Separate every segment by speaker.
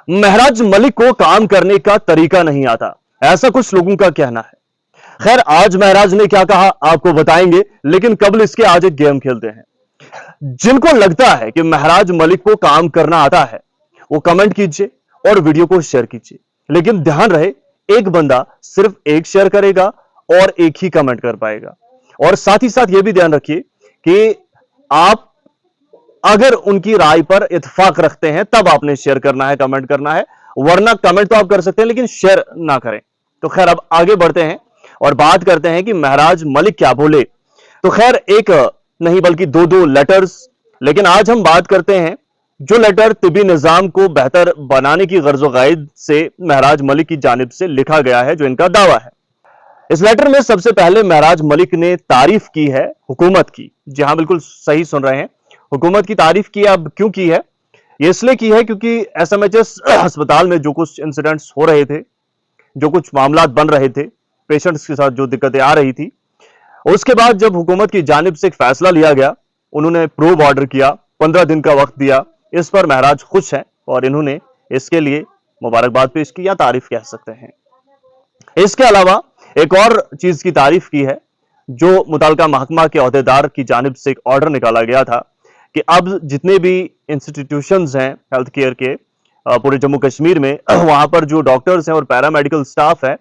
Speaker 1: महराज मलिक को काम करने का तरीका नहीं आता, ऐसा कुछ लोगों का कहना है। खैर, आज महराज ने क्या कहा आपको बताएंगे, लेकिन कबल इसके आज एक गेम खेलते हैं। जिनको लगता है कि महराज मलिक को काम करना आता है, वो कमेंट कीजिए और वीडियो को शेयर कीजिए। लेकिन ध्यान रहे, एक बंदा सिर्फ एक शेयर करेगा और एक ही कमेंट कर पाएगा। और साथ ही साथ यह भी ध्यान रखिए कि आप अगर उनकी राय पर इत्तेफाक रखते हैं तब आपने शेयर करना है, कमेंट करना है, वरना कमेंट तो आप कर सकते हैं लेकिन शेयर ना करें। तो खैर, अब आगे बढ़ते हैं और बात करते हैं कि महराज मलिक क्या बोले। तो खैर, एक नहीं बल्कि दो लेटर्स, लेकिन आज हम बात करते हैं जो लेटर तिबी निजाम को बेहतर बनाने की गर्ज गायद से महराज मलिक की जानिब से लिखा गया है, जो इनका दावा है। इस लेटर में सबसे पहले महराज मलिक ने तारीफ की है हुकूमत की। जी हां, बिल्कुल सही सुन रहे हैं, हुकूमत की तारीफ की। अब क्यों की है? ये इसलिए की है क्योंकि एसएमएचएस अस्पताल में जो कुछ इंसिडेंट्स हो रहे थे, जो कुछ मामलात बन रहे थे, पेशेंट्स के साथ जो दिक्कतें आ रही थी, उसके बाद जब हुकूमत की जानिब से एक फैसला लिया गया, उन्होंने प्रोब ऑर्डर किया, 15 दिन का वक्त दिया। इस पर महराज खुश हैं और इन्होंने इसके लिए मुबारकबाद पेश की या तारीफ कह सकते हैं। इसके अलावा एक और चीज की तारीफ की है, जो मुताल्लिका महकमा के अहदेदार की जानिब से एक ऑर्डर निकाला गया था कि अब जितने भी इंस्टीट्यूशंस हैं हेल्थ केयर के पूरे जम्मू कश्मीर में, वहां पर जो डॉक्टर्स हैं और पैरामेडिकल स्टाफ है,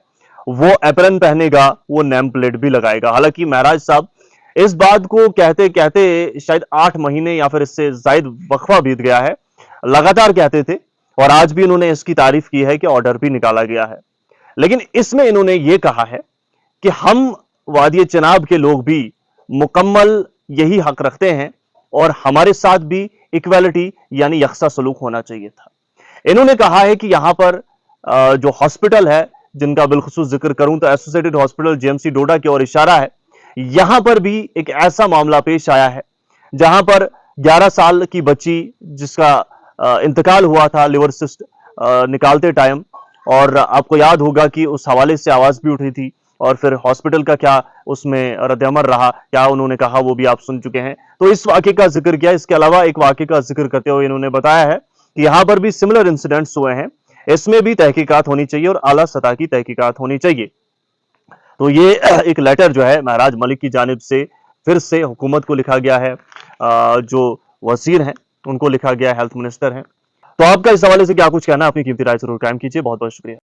Speaker 1: वो एप्रन पहनेगा, वो नेम प्लेट भी लगाएगा। हालांकि महराज साहब इस बात को कहते कहते शायद 8 महीने या फिर इससे जायद वक्फा बीत गया है, लगातार कहते थे, और आज भी इन्होंने इसकी तारीफ की है कि ऑर्डर भी निकाला गया है। लेकिन इसमें इन्होंने ये कहा है कि हम वादी चनाब के लोग भी मुकम्मल यही हक रखते हैं और हमारे साथ भी इक्वालिटी यानी यकसा सलूक होना चाहिए था। इन्होंने कहा है कि यहां पर जो हॉस्पिटल है, जिनका बिलखुसूस जिक्र करूं तो एसोसिएटेड हॉस्पिटल जेएमसी डोडा की ओर इशारा है, यहां पर भी एक ऐसा मामला पेश आया है जहां पर 11 साल की बच्ची जिसका इंतकाल हुआ था लिवर सिस्ट निकालते टाइम, और आपको याद होगा कि उस हवाले से आवाज भी उठी थी, और फिर हॉस्पिटल का क्या उसमें रद्द-ए-अमल रहा, क्या उन्होंने कहा, वो भी आप सुन चुके हैं। तो इस वाक़े का जिक्र किया। इसके अलावा एक वाक़े का जिक्र करते हुए इन्होंने बताया है कि यहां पर भी सिमिलर इंसिडेंट्स हुए हैं, इसमें भी तहकीकात होनी चाहिए और आला सतह की तहकीकात होनी चाहिए। तो ये एक लेटर जो है महराज मलिक की जानिब से फिर से हुकूमत को लिखा गया है, जो वजीर हैं उनको लिखा गया, हेल्थ मिनिस्टर हैं। तो आपका इस हवाले से क्या कुछ कहना है? अपनी कीमती राय जरूर कायम कीजिए। बहुत बहुत शुक्रिया।